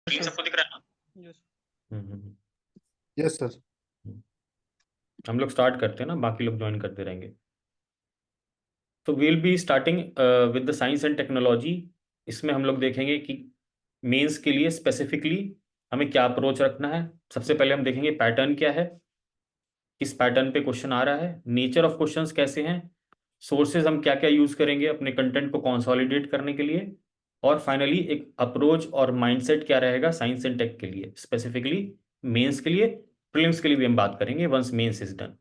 Screen सबको दिख रहा है ना? Yes yes sir. हम लोग स्टार्ट करते हैं ना, बाकी लोग ज्वाइन करते रहेंगे। तो we'll be starting with the science and technology. इसमें हम लोग देखेंगे कि मेंस के लिए स्पेसिफिकली हमें क्या अप्रोच रखना है। सबसे पहले हम देखेंगे पैटर्न क्या है, किस पैटर्न पे क्वेश्चन आ रहा है, नेचर ऑफ क्वेश्चंस कैसे हैं, सोर्सेज हम क्या क्या यूज करेंगे अपने कंटेंट को कंसोलिडेट करने के लिए, और फाइनली एक अप्रोच और माइंडसेट क्या रहेगा साइंस एंड टेक के लिए स्पेसिफिकली। मेंस के लिए, प्रीलिम्स के लिए भी हम बात करेंगे once mains is done.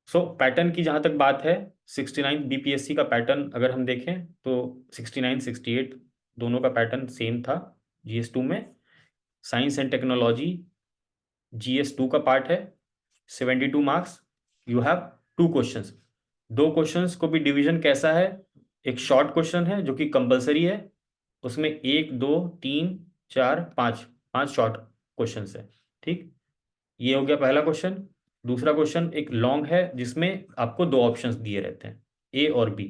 So pattern की जहां तक बात है, 69 बीपीएससी का पैटर्न अगर हम देखें तो 69 68 दोनों का पैटर्न सेम था जीएस 2 में। साइंस एंड टेक्नोलॉजी जीएस 2 का पार्ट है, 72 marks. You have 2 questions. 2 questions को भी डिवीजन कैसा है, एक शॉर्ट क्वेश्चन है जो कि कंपलसरी है, उसमें 1 2 3 4 5 शॉर्ट क्वेश्चंस है। ठीक, ये हो गया पहला क्वेश्चन। दूसरा क्वेश्चन एक लॉन्ग है जिसमें आपको 2 ऑप्शंस दिए रहते हैं, ए और B.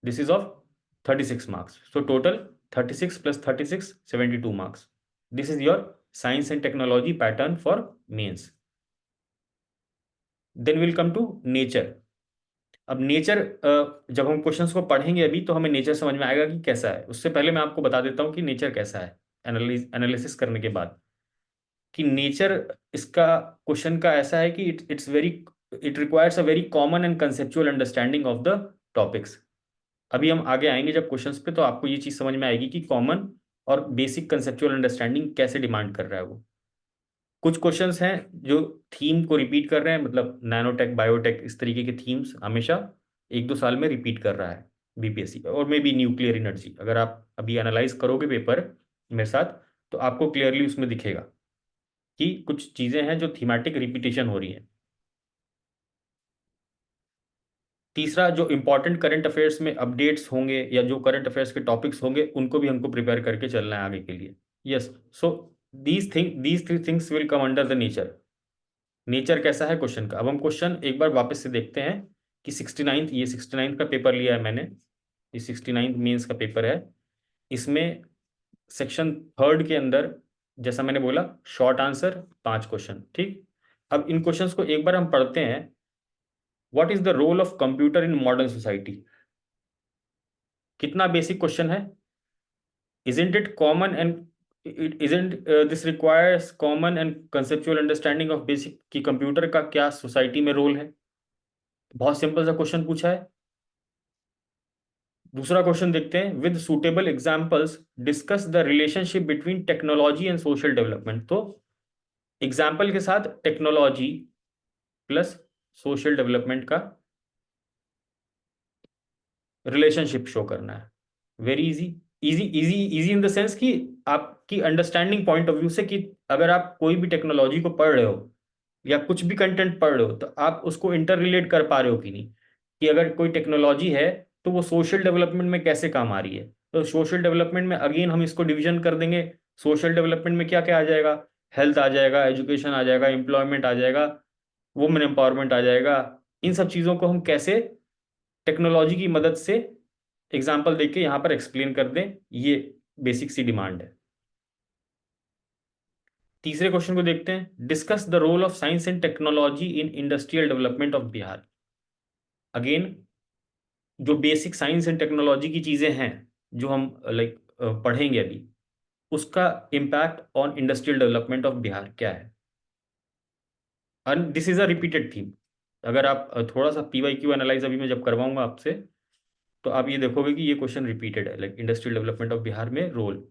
This is of 36 marks. So total 36 + 36 72 marks. This is your science and technology pattern for mains. Then will come to nature. अब नेचर जब हम क्वेश्चंस को पढ़ेंगे अभी तो हमें नेचर समझ में आएगा कि कैसा है। उससे पहले मैं आपको बता देता हूं कि नेचर कैसा है एनालिसिस करने के बाद। कि नेचर इसका क्वेश्चन का ऐसा है कि it requires a very common and conceptual understanding of the topics. अभी हम आगे आएंगे जब क्वेश्चंस पे तो आपको ये चीज समझ में आएगी कि कॉमन और बेसिक कंसेप्चुअल अंडरस्टैंडिंग कैसे डिमांड कर रहा है वो। कुछ क्वेश्चंस हैं जो थीम को रिपीट कर रहे हैं, मतलब नैनोटेक बायोटेक इस तरीके के थीम्स हमेशा 1-2 साल में रिपीट कर रहा है बीपीएससी। और मे बी न्यूक्लियर एनर्जी, अगर आप अभी एनालाइज करोगे पेपर मेरे साथ तो आपको क्लियरली उसमें दिखेगा कि कुछ चीजें हैं जो थीमेटिक रिपीटेशन हो रही है। तीसरा, जो इंपॉर्टेंट करंट अफेयर्स में अपडेट्स होंगे या जो करंट अफेयर्स के टॉपिक्स होंगे उनको भी हमको प्रिपेयर करके चलना है आगे के लिए। Yes, so these 3 things will come under the nature. Nature कैसा है क्वेश्चन का। अब हम क्वेश्चन एक बार वापस से देखते हैं कि 69 ये 69 का पेपर लिया है मैंने, ये 69 मेंस का पेपर है। इसमें सेक्शन 3 के अंदर जैसा मैंने बोला शॉर्ट आंसर 5 क्वेश्चन। ठीक, अब इन क्वेश्चंस को एक बार हम पढ़ते हैं। What is the role of computer in modern society. कितना बेसिक क्वेश्चन है। Isn't it common and isn't this requires common and conceptual understanding of basic कि कंप्यूटर का क्या सोसाइटी में रोल है। बहुत सिंपल सा क्वेश्चन पूछा है। दूसरा क्वेश्चन देखते हैं, with suitable examples discuss the relationship between technology and social development. तो एग्जाम्पल के साथ टेक्नोलॉजी प्लस सोशल डेवलपमेंट का रिलेशनशिप शो करना है। Very easy, easy easy easy in the sense कि आपकी अंडरस्टैंडिंग पॉइंट ऑफ व्यू से कि अगर आप कोई भी टेक्नोलॉजी को पढ़ रहे हो या कुछ भी कंटेंट पढ़ रहे हो तो आप उसको इंटर रिलेट कर पा रहे हो कि नहीं, कि अगर कोई टेक्नोलॉजी है तो वो सोशल डेवलपमेंट में कैसे काम आ रही है। तो सोशल डेवलपमेंट में अगेन हम इसको डिवीजन कर देंगे। सोशल डेवलपमेंट में क्या क्या आ जाएगा, हेल्थ आ जाएगा, एजुकेशन आ जाएगा, एम्प्लॉयमेंट आ जाएगा, वुमेन एम्पावरमेंट आ जाएगा। इन सब चीज़ों को हम कैसे टेक्नोलॉजी की मदद से एग्जाम्पल देके यहां पर एक्सप्लेन कर दें, ये बेसिक सी डिमांड है। तीसरे क्वेश्चन को देखते हैं, discuss the role of science and technology in industrial development of Bihar. Again जो बेसिक साइंस एंड टेक्नोलॉजी की चीजें हैं जो हम पढ़ेंगे अभी, उसका impact on industrial development of Bihar क्या है। And this is a repeated theme. अगर आप थोड़ा सा पीवाईक्यू एनालाइज अभी मैं जब करवाऊंगा आपसे तो आप ये देखोगे कि ये क्वेश्चन रिपीटेड है, like industrial development of Bihar में रोल।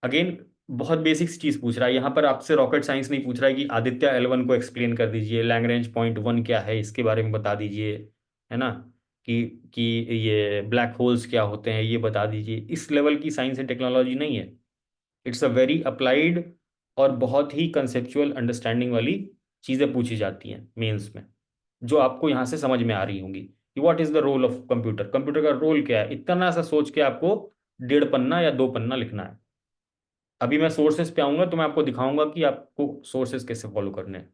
अगेन बहुत बेसिक चीज पूछ रहा है यहाँ पर आपसे, रॉकेट साइंस नहीं पूछ रहा है कि आदित्य L1 को एक्सप्लेन कर दीजिए, लैग्रेंज पॉइंट 1 क्या है इसके बारे में बता दीजिए, है ना, कि ये ब्लैक होल्स क्या होते हैं ये बता दीजिए। इस लेवल की साइंस एंड टेक्नोलॉजी नहीं है। इट्स अ वेरी अप्लाइड और बहुत ही कंसेप्चुअल अंडरस्टैंडिंग वाली चीज़ें पूछी जाती हैं मेंस में, जो आपको यहाँ से समझ में आ रही होंगी कि what is the role of computer, computer का रोल क्या है। इतना सा सोच के आपको 1.5 पन्ना या 2 पन्ना लिखना है। अभी मैं सोर्सेस पे आऊंगा तो मैं आपको दिखाऊंगा कि आपको सोर्सेस कैसे फॉलो करने हैं।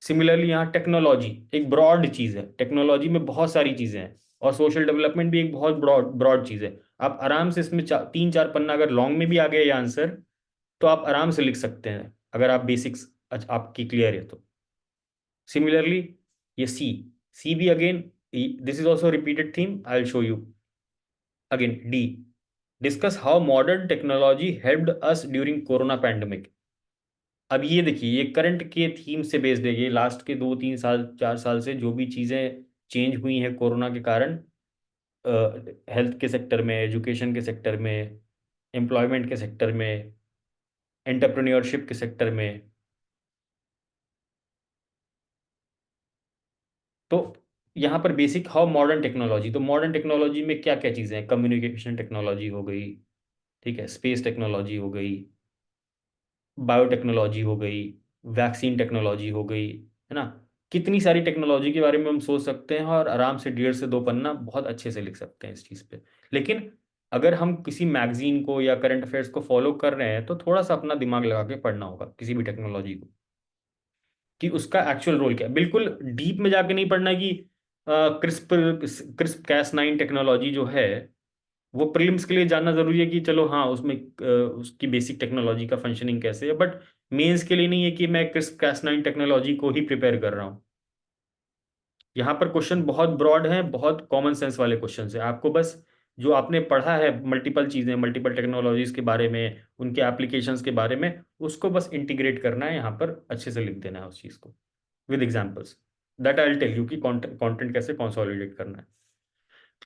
सिमिलरली यहाँ टेक्नोलॉजी एक ब्रॉड चीज है, टेक्नोलॉजी में बहुत सारी चीजें हैं। और सोशल डेवलपमेंट भी एक बहुत ब्रॉड ब्रॉड चीज़ है। आप आराम से इसमें 3 4 पन्ना अगर लॉन्ग में भी आ गया ये आंसर, तो आप आराम से लिख सकते हैं अगर आप बेसिक्स आपकी क्लियर है तो। सिमिलरली ये सी, सी भी again this is also repeated theme, I will show you again. D, discuss how modern technology helped us during corona pandemic. अब ये देखिए ये करंट के थीम से बेस्ड है, ये लास्ट के 2 3 साल 4 साल से जो भी चीज़ें चेंज हुई हैं कोरोना के कारण, हेल्थ के सेक्टर में, एजुकेशन के सेक्टर में, एम्प्लॉयमेंट के सेक्टर में, एंटरप्रेन्योरशिप के सेक्टर में। तो यहाँ पर बेसिक हाउ मॉडर्न टेक्नोलॉजी, तो मॉडर्न टेक्नोलॉजी में क्या क्या चीज़ें हैं? कम्युनिकेशन टेक्नोलॉजी हो गई, ठीक है, स्पेस टेक्नोलॉजी हो गई, बायोटेक्नोलॉजी हो गई, वैक्सीन टेक्नोलॉजी हो गई, है ना। कितनी सारी टेक्नोलॉजी के बारे में हम सोच सकते हैं और आराम से 1.5 से 2 पन्ना बहुत अच्छे से लिख सकते हैं इस चीज़ पे। लेकिन अगर हम किसी मैगजीन को या करंट अफेयर्स को फॉलो कर रहे हैं तो थोड़ा सा अपना दिमाग लगा के पढ़ना होगा किसी भी टेक्नोलॉजी को, कि उसका एक्चुअल रोल क्या है। बिल्कुल डीप में जाके नहीं पढ़ना कि क्रिस्प क्रिस्प कैस 9 टेक्नोलॉजी जो है वो प्रीलिम्स के लिए जानना जरूरी है कि चलो हाँ उसमें उसकी बेसिक टेक्नोलॉजी का फंक्शनिंग कैसे है, बट मेंस के लिए नहीं है कि मैं क्रिस्प कैस 9 टेक्नोलॉजी को ही प्रिपेयर कर रहा हूँ। यहाँ पर क्वेश्चन बहुत ब्रॉड है, बहुत कॉमन सेंस वाले क्वेश्चन है। आपको बस जो आपने पढ़ा है मल्टीपल चीज़ें, मल्टीपल टेक्नोलॉजीज के बारे में, उनके एप्लीकेशंस के बारे में, उसको बस इंटीग्रेट करना है यहाँ पर, अच्छे से लिख देना है उस चीज़ को with examples. That I will tell you कि कंटेंट कैसे कंसोलिडेट करना है।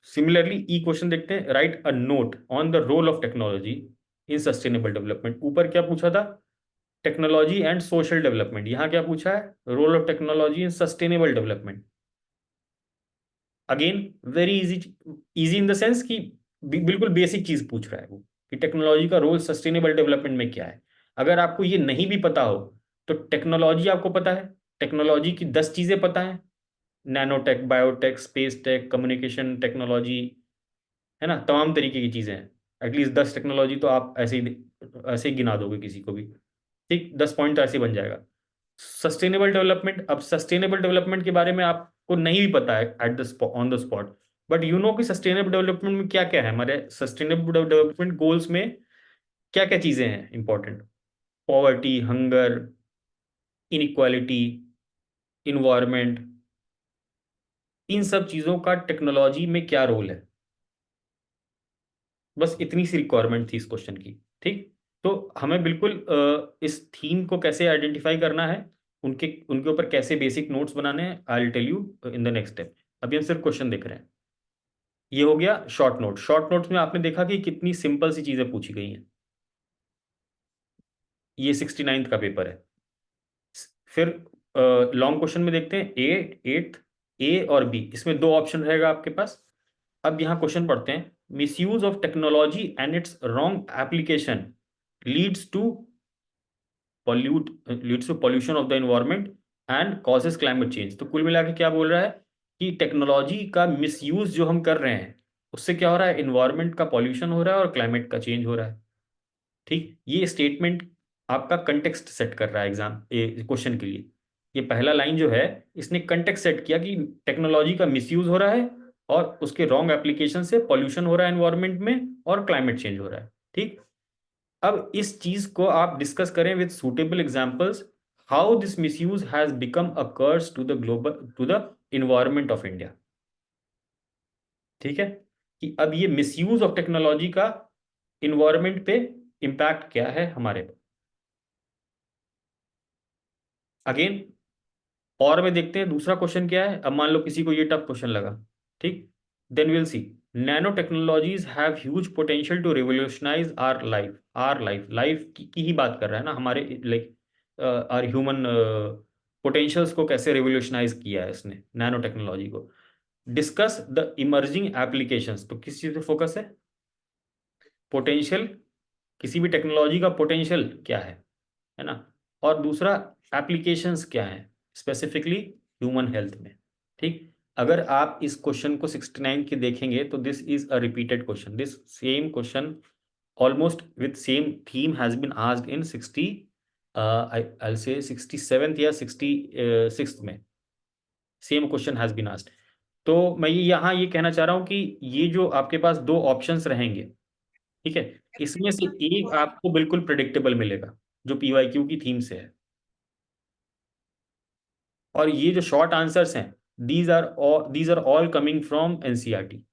सिमिलरली ई क्वेश्चन देखते हैं, write a note on the role of technology in sustainable development. ऊपर क्या पूछा था? Technology and social development. यहाँ क्या पूछा है? Role of technology in sustainable development. Again very easy, easy in the sense कि बिल्कुल बेसिक चीज पूछ रहा है वो, कि टेक्नोलॉजी का रोल सस्टेनेबल डेवलपमेंट में क्या है। अगर आपको ये नहीं भी पता हो तो टेक्नोलॉजी आपको पता है, टेक्नोलॉजी की 10 चीजें पता है, nanotech, biotech, space tech, communication technology, है ना, तमाम तरीके की चीजें हैं। एटलीस्ट 10 टेक्नोलॉजी तो आप ऐसे ही गिना दोगे किसी को भी, ठीक, 10 पॉइंट तो ऐसे ही बन जाएगा। सस्टेनेबल डेवलपमेंट, अब सस्टेनेबल डेवलपमेंट के बारे में आपको नहीं भी पता है at the on the spot, but you know कि सस्टेनेबल डेवलपमेंट में क्या क्या है, हमारे सस्टेनेबल डेवलपमेंट गोल्स में क्या क्या चीजें हैं important. Poverty, hunger, inequality, environment, इन सब चीजों का टेक्नोलॉजी में क्या रोल है। बस इतनी सी रिक्वायरमेंट थी इस क्वेश्चन की, ठीक। तो हमें बिल्कुल इस थीम को कैसे आइडेंटिफाई करना है, उनके उनके ऊपर कैसे बेसिक नोट्स बनाने हैं, I will tell you in the next step. अभी हम सिर्फ क्वेश्चन देख रहे हैं। ये हो गया शॉर्ट नोट। शॉर्ट नोट्स में आपने देखा कि कितनी सिंपल सी चीजें पूछी गई हैं। ये 69th का पेपर है। फिर लॉन्ग क्वेश्चन में देखते हैं, एट्थ, ए और बी, इसमें 2 ऑप्शन रहेगा आपके पास। अब यहाँ क्वेश्चन पढ़ते हैं, misuse of technology and its wrong application leads to pollution of the environment and causes climate change. तो कुल मिला के क्या बोल रहा है कि टेक्नोलॉजी का मिसयूज जो हम कर रहे हैं उससे क्या हो रहा है, इन्वायरमेंट का पॉल्यूशन हो रहा है और क्लाइमेट का चेंज हो रहा है, ठीक। ये स्टेटमेंट आपका कंटेक्स्ट सेट कर रहा है एग्जाम क्वेश्चन के लिए। ये पहला लाइन जो है इसने कंटेक्स्ट सेट किया कि टेक्नोलॉजी का मिसयूज हो रहा है और उसके रॉन्ग एप्लीकेशन से पॉल्यूशन हो रहा है एनवायरमेंट में और क्लाइमेट चेंज हो रहा है, ठीक। अब इस चीज को आप डिस्कस करें with suitable examples, how this misuse has become a curse to the global, to the environment of India, ठीक है। कि अब ये मिसयूज ऑफ टेक्नोलॉजी का इन्वायरमेंट पे इम्पैक्ट क्या है हमारे पे। अगेन और में देखते हैं दूसरा क्वेश्चन क्या है। अब मान लो किसी को ये टफ क्वेश्चन लगा, ठीक, then will see, nano technologies have huge potential to revolutionise our life. Our life, life की ही बात कर रहा है ना, हमारे लाइक आर ह्यूमन पोटेंशियल्स को कैसे रिवोल्यूशनाइज किया है इसने नैनो टेक्नोलॉजी को। डिस्कस द इमर्जिंग एप्लीकेशंस, तो किस चीज पे फोकस है, पोटेंशियल, किसी भी टेक्नोलॉजी का पोटेंशियल क्या है ना, और दूसरा एप्लीकेशंस क्या है स्पेसिफिकली ह्यूमन हेल्थ में, ठीक। अगर आप इस क्वेश्चन को 69 के देखेंगे तो this is a repeated question, this same question almost with same theme has been asked in 60 आई से 67th या 66th में same question has been asked. तो मैं यहाँ ये कहना चाह रहा हूँ कि ये जो आपके पास दो ऑप्शंस रहेंगे, ठीक है, इसमें से एक आपको बिल्कुल प्रिडिक्टेबल मिलेगा जो पीवाईक्यू की थीम से है, और ये जो शॉर्ट आंसर्स हैं these are all coming from NCERT,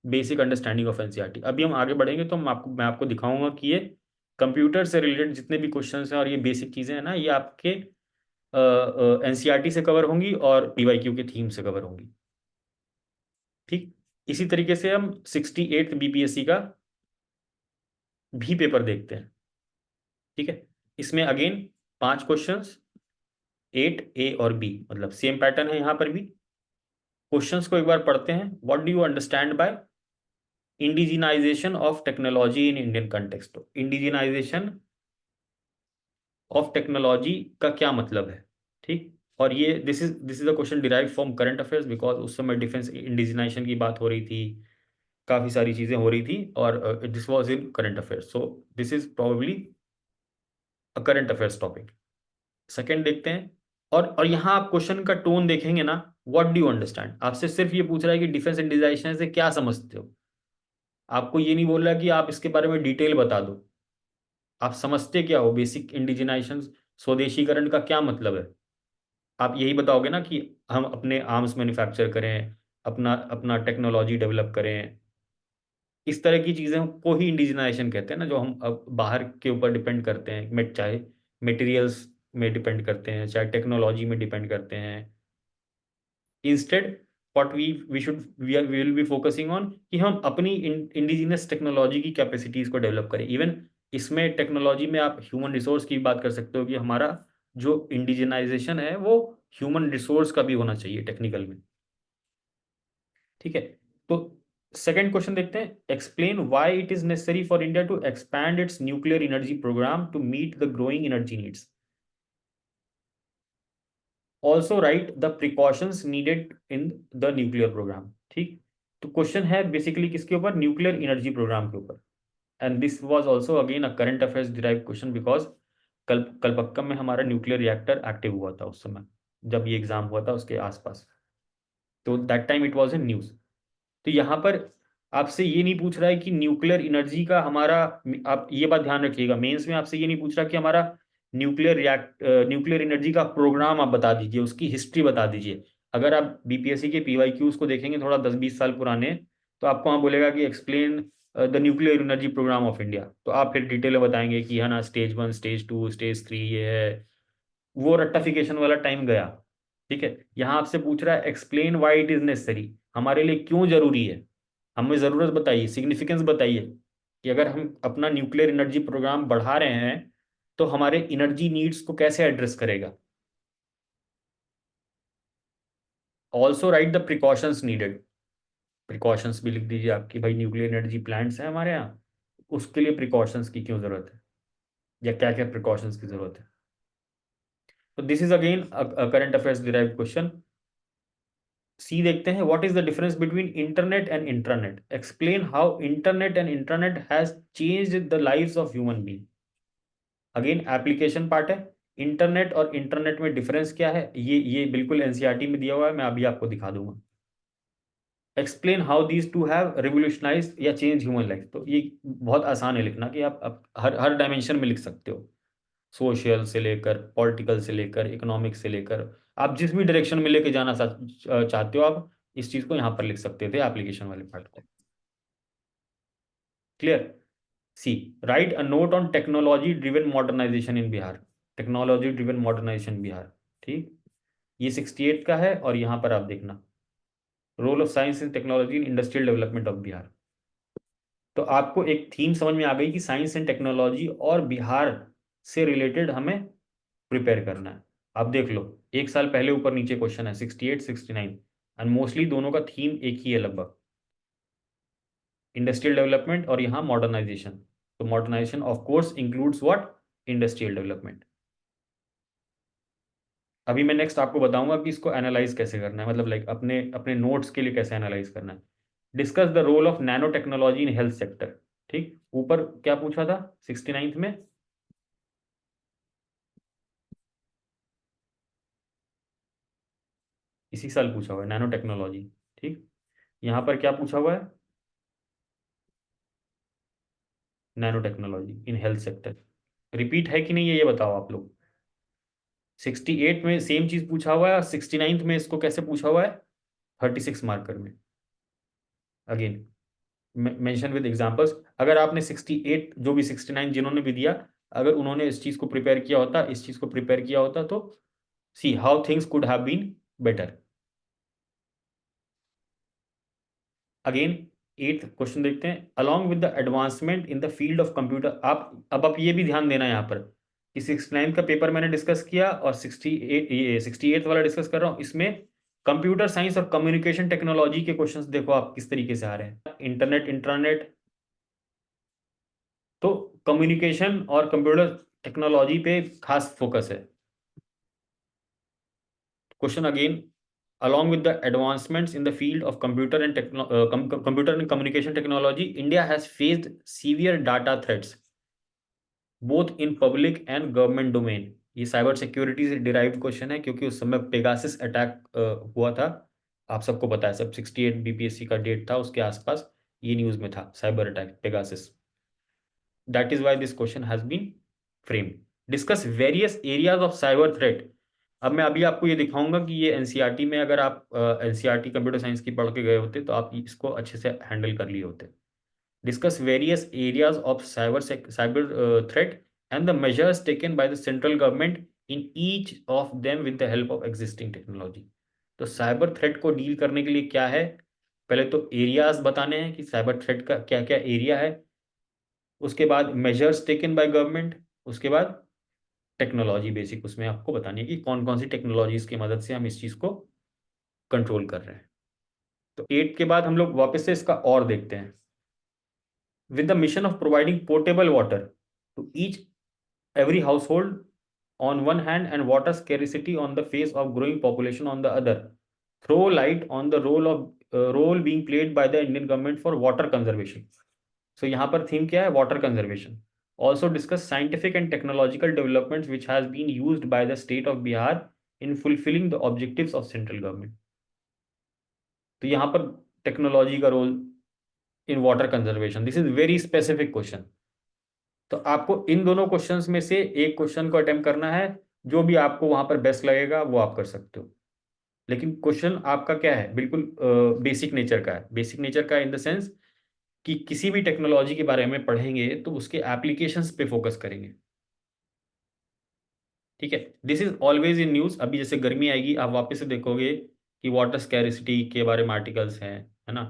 basic understanding of NCERT. अभी हम आगे बढ़ेंगे तो मैं आपको दिखाऊंगा कि ये कंप्यूटर से रिलेटेड जितने भी क्वेश्चंस हैं और ये बेसिक चीजें हैं ना, ये आपके एनसीईआरटी से कवर होंगी और पीवाईक्यू के थीम से कवर होंगी। ठीक, इसी तरीके से हम 68th बीपीएससी का भी पेपर देखते हैं। ठीक है, इसमें अगेन 5 क्वेश्चंस, 8 ए और बी, मतलब सेम पैटर्न है यहाँ पर भी। क्वेश्चंस को एक बार पढ़ते हैं। What do you understand by indigenisation of technology in Indian context? Indigenisation of technology का क्या मतलब है? ठीक, और ये this is a question derive from current affairs, because उस समय डिफेंस इंडिजिनाइजेशन की बात हो रही थी, काफी सारी चीजें हो रही थी, और this was in current affairs, so this is probably a current affairs topic. Second देखते हैं, और यहाँ आप क्वेश्चन का टोन देखेंगे ना, व्हाट डू यू अंडरस्टैंड, आपसे सिर्फ ये पूछ रहा है कि डिफेंस इंडिजिनाइजेशन से क्या समझते हो। आपको ये नहीं बोल रहा कि आप इसके बारे में डिटेल बता दो, आप समझते क्या हो, बेसिक इंडिजिनाइजेशन, स्वदेशीकरण का क्या मतलब है। आप यही बताओगे ना कि हम अपने आर्म्स मैन्युफैक्चर करें, अपना अपना टेक्नोलॉजी डेवलप करें, इस तरह की चीज़ों को ही इंडिजिनाइजेशन कहते हैं ना, जो हम अब बाहर के ऊपर डिपेंड करते हैं, चाहे मटेरियल्स में डिपेंड करते हैं, चाहे टेक्नोलॉजी में डिपेंड करते हैं। Instead what we will be focusing on कि हम अपनी इंडिजिनस टेक्नोलॉजी की कैपेसिटीज को डेवलप करें। इवन इसमें टेक्नोलॉजी में आप ह्यूमन रिसोर्स की बात कर सकते हो कि हमारा जो इंडिजिनाइजेशन है वो ह्यूमन रिसोर्स का भी होना चाहिए टेक्निकल में। ठीक है, तो सेकंड क्वेश्चन देखते हैं। Explain why it is necessary for India to expand its nuclear energy programme to meet the growing energy needs. Also write the precautions needed in the nuclear programme. ठीक, तो question है basically किसके ऊपर? Nuclear energy programme के ऊपर। And this was also again a current affairs derive question, because Kalpakkam में हमारा nuclear reactor active हुआ था उस समय, जब ये एग्जाम हुआ था उसके आसपास, तो that time it was in news. तो यहाँ पर आपसे ये नहीं पूछ रहा है कि न्यूक्लियर एनर्जी का हमारा, आप ये बात ध्यान रखिएगा, मेंस में आपसे ये नहीं पूछ रहा कि हमारा न्यूक्लियर एनर्जी का प्रोग्राम आप बता दीजिए, उसकी हिस्ट्री बता दीजिए। अगर आप बीपीएससी के पीवाईक्यूज को देखेंगे थोड़ा 10-20 साल पुराने, तो आपको वहाँ बोलेगा कि explain the nuclear energy programme of India, तो आप फिर डिटेल में बताएंगे कि है ना, स्टेज 1, स्टेज 2, स्टेज 3 ये है। वो रट्टाफिकेशन वाला टाइम गया। ठीक है, यहाँ आपसे पूछ रहा है explain why it is necessary, हमारे लिए क्यों जरूरी है, हमें जरूरत बताइए, सिग्निफिकेंस बताइए कि अगर हम अपना न्यूक्लियर एनर्जी प्रोग्राम बढ़ा रहे हैं तो हमारे एनर्जी नीड्स को कैसे एड्रेस करेगा। Also write the precautions needed, precautions भी लिख दीजिए आपकी, भाई न्यूक्लियर एनर्जी प्लांट्स हैं हमारे यहाँ, उसके लिए प्रिकॉशंस की क्यों जरूरत है, या क्या क्या प्रिकॉशंस की जरूरत है। तो this is again current affairs derived question. सी देखते हैं, what is the difference between internet and intranet, explain how internet and intranet has changed the lives of human being. Again application part है। Internet और internet में difference क्या है, ये बिल्कुल एनसीईआरटी में दिया हुआ है, मैं अभी आपको दिखा दूंगा। Explain how these two have revolutionise या चेंज ह्यूमन लाइफ, तो ये बहुत आसान है लिखना कि आप हर डायमेंशन में लिख सकते हो, सोशल से लेकर, पॉलिटिकल से लेकर, इकोनॉमिक से लेकर, आप जिस भी डायरेक्शन में लेके जाना चाहते हो, आप इस चीज को यहाँ पर लिख सकते थे एप्लीकेशन वाले पार्ट को। Clear? See, write a note on technology driven modernisation in Bihar, technology driven modernisation Bihar. ठीक, ये 68 का है, और यहाँ पर आप देखना role of science and technology in industrial development of Bihar. तो आपको एक थीम समझ में आ गई कि साइंस एंड टेक्नोलॉजी और बिहार से रिलेटेड हमें प्रिपेयर करना है। आप देख लो, एक साल पहले ऊपर नीचे क्वेश्चन है 68, 69, एंड मोस्टली दोनों का थीम एक ही है लगभग, इंडस्ट्रियल डेवलपमेंट और यहाँ मॉडर्नाइजेशन। तो modernisation of course includes what? Industrial development. अभी मैं नेक्स्ट आपको बताऊंगा कि इसको एनालाइज कैसे करना है, मतलब लाइक अपने अपने नोट्स के लिए कैसे एनालाइज करना है। Discuss the role of nano technology in health sector. ठीक, ऊपर क्या पूछा था 69th में? इसी साल पूछा हुआ है, नैनो टेक्नोलॉजी। ठीक, यहाँ पर क्या पूछा हुआ है, nano technology in health sector. Repeat है कि नहीं ये बताओ आप लोग। 68 में सेम चीज पूछा हुआ है और 69 में इसको कैसे पूछा हुआ है, 36 मार्कर में। Again mention with examples. अगर आपने 68 जो भी 69 जिन्होंने भी दिया, अगर उन्होंने इस चीज को प्रिपेयर किया होता, इस चीज को प्रिपेयर किया होता, तो see how things could have been better. Again eighth question देखते हैं, along with the advancement in the field of computer. आप ये भी ध्यान देना यहाँ पर कि 69 का पेपर मैंने डिस्कस किया और 68 ये 68 वाला डिस्कस कर रहा हूँ। इसमें कंप्यूटर साइंस और कम्युनिकेशन टेक्नोलॉजी के क्वेश्चंस देखो आप किस तरीके से आ रहे हैं, इंटरनेट इंट्रानेट। तो कम्युनिकेशन और कंप्यूटर टेक्नोलॉजी पे खास फोकस है। Question again, along with the advancements in the field of computer and communication technology, India has faced severe data threats both in public and government domain। ये cyber security से derived question है क्योंकि उस समय Pegasus attack हुआ था। आप सबको पता है, सब 68 बीपीएससी का डेट था उसके आसपास, ये न्यूज में था, cyber attack Pegasus. That is why this question has been frame. Discuss various areas of cyber threat. अब मैं अभी आपको ये दिखाऊंगा कि ये एनसीईआरटी में, अगर आप एनसीईआरटी कंप्यूटर साइंस की पढ़ के गए होते तो आप इसको अच्छे से हैंडल कर लिए होते। Discuss various areas of cyber threat and the measures taken by the central government in each of them with the help of existing technology. तो साइबर थ्रेट को डील करने के लिए क्या है, पहले तो एरियाज बताने हैं कि साइबर थ्रेट का क्या क्या एरिया है, उसके बाद मेजर्स टेकन बाय गवर्नमेंट, उसके बाद टेक्नोलॉजी बेसिक उसमें आपको बतानी है कि कौन कौन सी टेक्नोलॉजीज की मदद से हम इस चीज को कंट्रोल कर रहे हैं। तो 8 के बाद हम लोग वापस से इसका और देखते हैं। With the mission of providing portable water to each every household on one hand and water scarcity on the face of growing population on the other, throw light on the role being played by the Indian government for water conservation। So यहाँ पर theme क्या है, water conservation. Also discuss scientific and technological developments which has been used by the state of Bihar in fulfilling the objectives of central government। तो यहाँ पर technology का role in water conservation, this is very specific question. तो आपको इन दोनों questions में से एक क्वेश्चन को अटेम्प्ट करना है, जो भी आपको वहां पर बेस्ट लगेगा वो आप कर सकते हो। लेकिन क्वेश्चन आपका क्या है, बिल्कुल बेसिक नेचर का है। बेसिक नेचर का इन द सेंस कि किसी भी टेक्नोलॉजी के बारे में पढ़ेंगे तो उसके एप्लीकेशंस पे फोकस करेंगे। ठीक है, this is always in news. अभी जैसे गर्मी आएगी आप वापस से देखोगे कि वाटर स्कैरिसिटी के बारे में आर्टिकल्स हैं, है ना।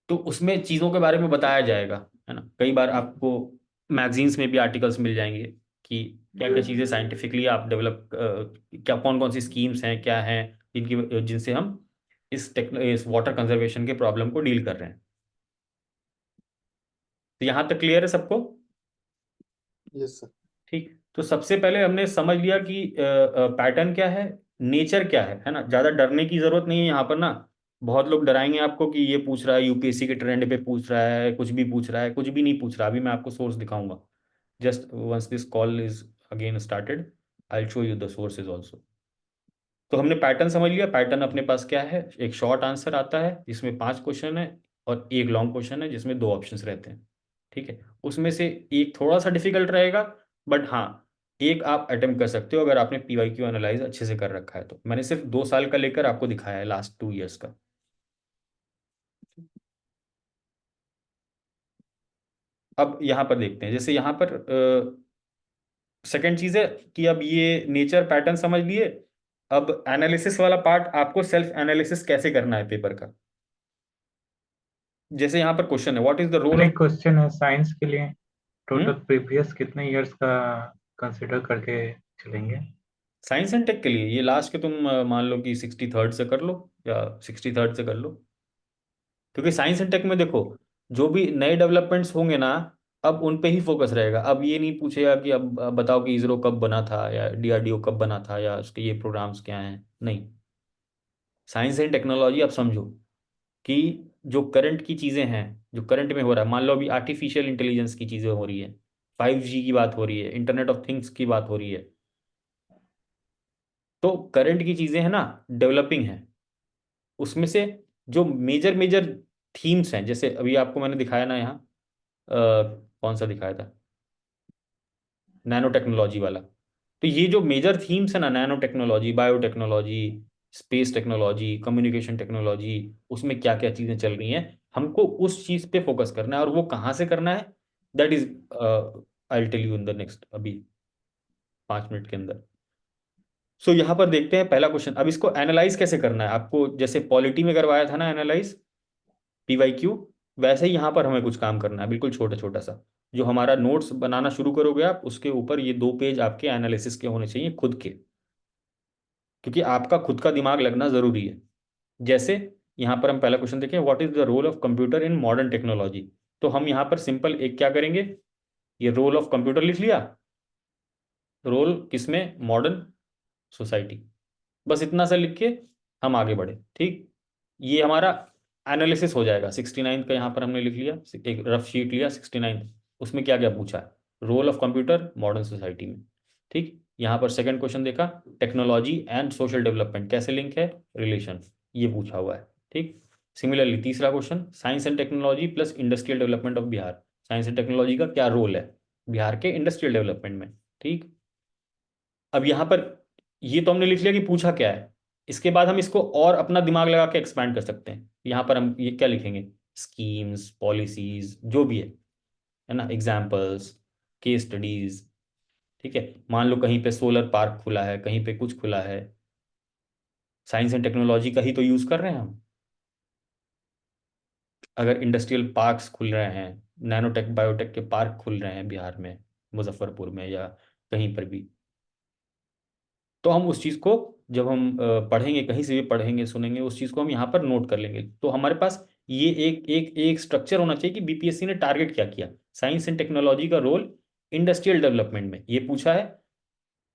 तो उसमें चीज़ों के बारे में बताया जाएगा, है ना। कई बार आपको मैगजीन्स में भी आर्टिकल्स मिल जाएंगे कि क्या क्या चीज़ें साइंटिफिकली आप डेवलप, क्या कौन कौन सी स्कीम्स हैं, क्या हैं जिनकी जिनसे हम इस वाटर कंजर्वेशन के प्रॉब्लम को डील कर रहे हैं। तो यहाँ तक क्लियर है सबको। Yes sir. ठीक, तो सबसे पहले हमने समझ लिया कि पैटर्न क्या है, नेचर क्या है ना। ज़्यादा डरने की जरूरत नहीं है यहाँ पर ना। बहुत लोग डराएंगे आपको कि ये पूछ रहा है यूपीएससी के ट्रेंड पे पूछ रहा है, कुछ भी पूछ रहा है, कुछ भी नहीं पूछ रहा। अभी मैं आपको सोर्स दिखाऊंगा। Just once this call is again started I will show you the sources also. तो हमने पैटर्न समझ लिया। पैटर्न अपने पास क्या है, एक शॉर्ट आंसर आता है जिसमें 5 क्वेश्चन है और एक लॉन्ग क्वेश्चन है जिसमें 2 ऑप्शंस रहते हैं। ठीक है, उसमें से एक थोड़ा सा डिफिकल्ट रहेगा, बट हाँ एक आप अटेम्प्ट कर सकते हो अगर आपने पीवाईक्यू एनालाइज अच्छे से कर रखा है। तो मैंने सिर्फ 2 साल का लेकर आपको दिखाया है, लास्ट 2 ईयर्स का। अब यहाँ पर देखते हैं, जैसे यहाँ पर सेकेंड चीज है कि अब ये नेचर पैटर्न समझ लिए। अब एनालिसिस वाला पार्ट, आपको सेल्फ एनालिसिस कैसे करना है पेपर का। जैसे यहाँ पर क्वेश्चन है, what is the role of. एक क्वेश्चन है साइंस के लिए, टोटल हम्म, प्रीवियस कितने इयर्स का कंसिडर करके चलेंगे? साइंस एंड टेक के लिए ये लास्ट के तुम मान लो कि 63rd से कर लो या 63rd से कर लो। क्योंकि साइंस एंड टेक में देखो जो भी नए डेवलपमेंट्स होंगे ना, अब उन पे ही फोकस रहेगा। अब ये नहीं पूछेगा कि अब बताओ कि इसरो कब बना था या डीआरडीओ कब बना था या उसके ये प्रोग्राम्स क्या हैं, नहीं। साइंस एंड टेक्नोलॉजी आप समझो कि जो करंट की चीज़ें हैं, जो करंट में हो रहा है, मान लो अभी आर्टिफिशियल इंटेलिजेंस की चीज़ें हो रही है, 5G की बात हो रही है, इंटरनेट ऑफ थिंग्स की बात हो रही है। तो करंट की चीजें हैं ना, डेवलपिंग है। उसमें से जो मेजर मेजर थीम्स हैं, जैसे अभी आपको मैंने दिखाया ना यहाँ, कौन सा दिखाया था, नैनो टेक्नोलॉजी वाला। तो ये जो मेजर थीम्स है ना, nano technology, biotechnology, space technology, communication technology, उसमें क्या क्या चीजें चल रही हैं, हमको उस चीज पे फोकस करना है। और वो कहाँ से करना है, that is I tell you in the next, अभी 5 मिनट के अंदर। सो यहाँ पर देखते हैं पहला क्वेश्चन। अब इसको एनालाइज कैसे करना है आपको, जैसे पॉलिटी में करवाया था ना एनालाइज, PYQ, वैसे ही यहाँ पर हमें कुछ काम करना है, बिल्कुल छोटा छोटा सा। जो हमारा नोट्स बनाना शुरू करोगे आप, उसके ऊपर ये 2 पेज आपके एनालिसिस के होने चाहिए, खुद के, क्योंकि आपका खुद का दिमाग लगना जरूरी है। जैसे यहाँ पर हम पहला क्वेश्चन देखें, what is the role of computer in modern technology. तो हम यहाँ पर सिंपल एक क्या करेंगे, ये रोल ऑफ कंप्यूटर लिख लिया, रोल किसमें, मॉडर्न सोसाइटी, बस इतना सा लिख के हम आगे बढ़े। ठीक, ये हमारा एनालिसिस हो जाएगा। 69 का यहाँ पर हमने लिख लिया, एक रफ शीट लिया 69, उसमें क्या क्या पूछा है, role of computer modern society में। ठीक, यहाँ पर सेकंड क्वेश्चन देखा, टेक्नोलॉजी एंड सोशल डेवलपमेंट कैसे लिंक है, रिलेशन, ये पूछा हुआ है। ठीक, सिमिलरली तीसरा question, science and technology plus industrial development of Bihar, science and technology का क्या रोल है बिहार के इंडस्ट्रियल डेवलपमेंट में। ठीक, अब यहाँ पर ये तो हमने लिख लिया कि पूछा क्या है, इसके बाद हम इसको और अपना दिमाग लगा के एक्सपैंड कर सकते हैं। यहाँ पर हम ये क्या लिखेंगे, स्कीम्स, पॉलिसीज, जो भी है ना, एग्जाम्पल्स, केस स्टडीज। ठीक है, मान लो कहीं पे सोलर पार्क खुला है, कहीं पे कुछ खुला है, साइंस एंड टेक्नोलॉजी का ही तो यूज कर रहे हैं हम। अगर इंडस्ट्रियल पार्क्स खुल रहे हैं, नैनोटेक बायोटेक के पार्क खुल रहे हैं बिहार में, मुजफ्फरपुर में या कहीं पर भी, तो हम उस चीज़ को जब हम पढ़ेंगे, कहीं से भी पढ़ेंगे सुनेंगे, उस चीज़ को हम यहाँ पर नोट कर लेंगे। तो हमारे पास ये एक एक एक स्ट्रक्चर होना चाहिए कि BPSC ने टारगेट क्या किया, साइंस एंड टेक्नोलॉजी का रोल इंडस्ट्रियल डेवलपमेंट में, ये पूछा है।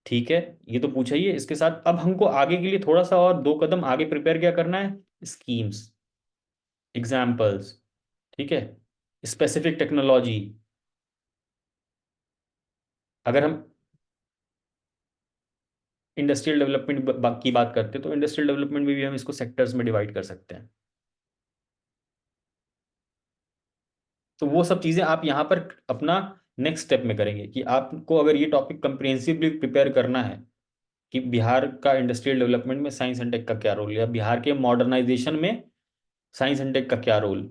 ठीक है, ये तो पूछा ही है। इसके साथ अब हमको आगे के लिए थोड़ा सा और 2 कदम आगे प्रिपेयर क्या करना है, स्कीम्स, एग्जाम्पल्स, ठीक है, स्पेसिफिक टेक्नोलॉजी। अगर हम इंडस्ट्रियल डेवलपमेंट की बात करते हैं, तो इंडस्ट्रियल डेवलपमेंट में भी हम इसको सेक्टर्स में डिवाइड कर सकते हैं। तो वो सब चीज़ें आप यहाँ पर अपना नेक्स्ट स्टेप में करेंगे कि आपको अगर ये टॉपिक कंप्रिहेंसिवली प्रिपेयर करना है कि बिहार का इंडस्ट्रियल डेवलपमेंट में साइंस एंड टेक का क्या रोल है, या बिहार के मॉडर्नाइजेशन में साइंस एंड टेक का क्या रोल,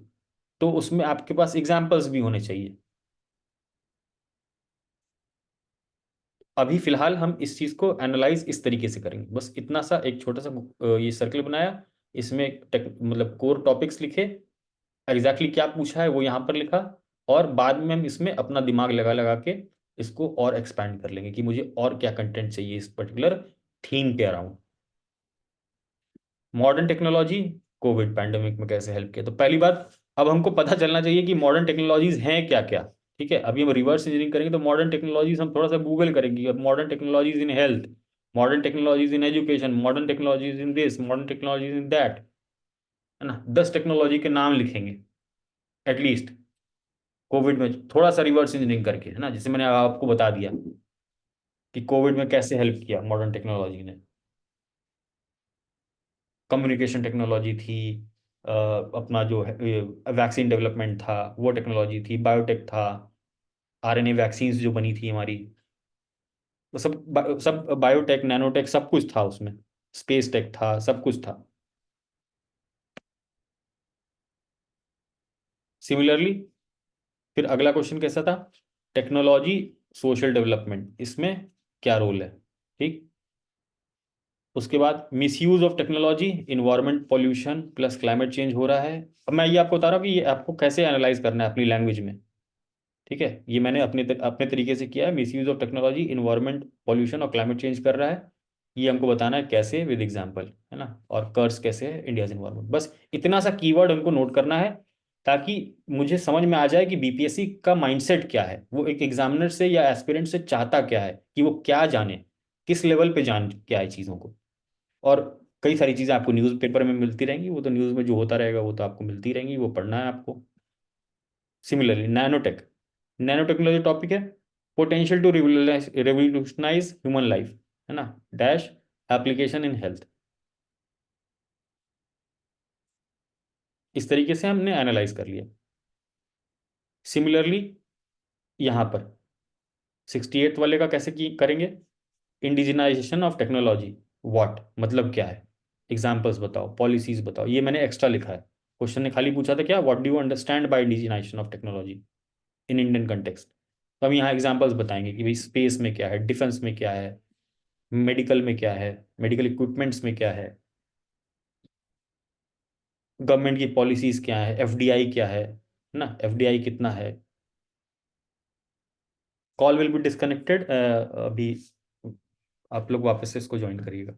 तो उसमें आपके पास एग्जाम्पल्स भी होने चाहिए। अभी फिलहाल हम इस चीज़ को एनालाइज इस तरीके से करेंगे, बस इतना सा एक छोटा सा ये सर्कल बनाया, इसमें मतलब कोर टॉपिक्स लिखे, एग्जैक्टली क्या पूछा है वो यहाँ पर लिखा, और बाद में हम इसमें अपना दिमाग लगा लगा के इसको और एक्सपैंड कर लेंगे कि मुझे और क्या कंटेंट चाहिए इस पर्टिकुलर थीम के around. Modern technology Covid pandemic में कैसे हेल्प किया, तो पहली बात अब हमको पता चलना चाहिए कि मॉडर्न टेक्नोलॉजीज हैं क्या क्या। ठीक है, अभी हम रिवर्स इंजीनियरिंग करेंगे, तो मॉडर्न टेक्नोलॉजीज हम थोड़ा सा गूगल करेंगे, अब modern technologies in health, modern technologies in education, modern technologies in this, modern technologies in that, है ना, 10 टेक्नोलॉजी के नाम लिखेंगे एटलीस्ट, कोविड में थोड़ा सा रिवर्स इंजीनियरिंग करके, है ना, जैसे मैंने आपको बता दिया कि कोविड में कैसे हेल्प किया मॉडर्न टेक्नोलॉजी ने। कम्युनिकेशन टेक्नोलॉजी थी, अपना जो है वैक्सीन डेवलपमेंट था वो टेक्नोलॉजी थी, बायोटेक था, RNA वैक्सीन्स जो बनी थी हमारी, वो सब बायोटेक, नैनोटेक, सब कुछ था उसमें, स्पेस टेक था, सब कुछ था। सिमिलरली फिर अगला क्वेश्चन कैसा था, टेक्नोलॉजी सोशल डेवलपमेंट, इसमें क्या रोल है। ठीक, उसके बाद misuse of technology, environment pollution plus climate change हो रहा है। अब मैं ये आपको बता रहा हूँ कि ये आपको कैसे एनालाइज करना है अपनी लैंग्वेज में। ठीक है, ये मैंने अपने तरीके से किया है, misuse of technology, environment pollution और क्लाइमेट चेंज कर रहा है, ये हमको बताना है कैसे, विद एग्जांपल, है ना, और कर्स कैसे है इंडियाज इन्वायरमेंट। बस इतना सा कीवर्ड हमको नोट करना है, ताकि मुझे समझ में आ जाए कि BPSC का माइंडसेट क्या है, वो एक एग्जामिनर से या एस्पिरेंट से चाहता क्या है, कि वो क्या जाने, किस लेवल पे जान क्या है चीज़ों को। और कई सारी चीज़ें आपको न्यूज़ पेपर में मिलती रहेंगी, वो तो न्यूज़ में जो होता रहेगा वो तो आपको मिलती रहेंगी, वो पढ़ना है आपको। Similarly nanotech, nano technology topic है, potential to revolutionise human life, है ना, डैश एप्लीकेशन इन हेल्थ। इस तरीके से हमने एनालाइज कर लिया। सिमिलरली यहाँ पर 68th वाले का कैसे की करेंगे? इंडिजिनाइजेशन ऑफ टेक्नोलॉजी, व्हाट मतलब क्या है, एग्जाम्पल्स बताओ, पॉलिसीज बताओ। ये मैंने एक्स्ट्रा लिखा है, क्वेश्चन ने खाली पूछा था क्या, what do you understand by indigenisation of technology in Indian context. तो हम यहाँ एग्जाम्पल्स बताएंगे कि भाई स्पेस में क्या है, डिफेंस में क्या है, मेडिकल में क्या है, मेडिकल इक्विपमेंट्स में क्या है, गवर्नमेंट की पॉलिसीज क्या है, एफडीआई क्या है ना, एफडीआई कितना है। कॉल विल बी डिस्कनेक्टेड, अभी आप लोग वापस से इसको ज्वाइन करिएगा।